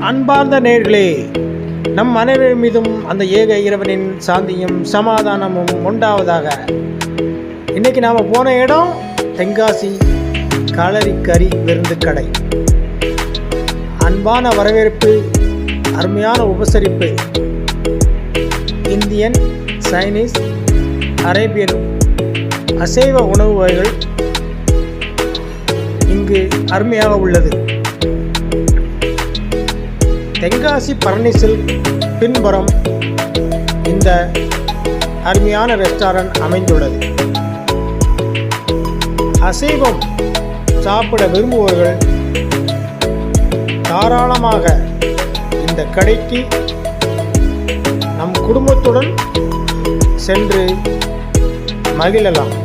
அன்பார்ந்த நேயர்களே, நம் அனைவர் மீதும் அந்த ஏக இறைவனின் சாந்தியும் சமாதானமும் உண்டாவதாக. இன்னைக்கு நாம் போன இடம் தென்காசி களரி கறி விருந்து கடை. அன்பான வரவேற்பு, அருமையான உபசரிப்பு. இந்தியன், சைனீஸ், அரேபியன் அசைவ உணவு வகைகள் இங்கு அருமையாக உள்ளது. தென்காசி பரணி சில்க் பின்புறம் இந்த அருமையான ரெஸ்டாரண்ட் அமைந்துள்ளது. அசைவம் சாப்பிட விரும்புபவர்கள் தாராளமாக இந்த கடைக்கு நம் குடும்பத்துடன் சென்று மகிழலாம்.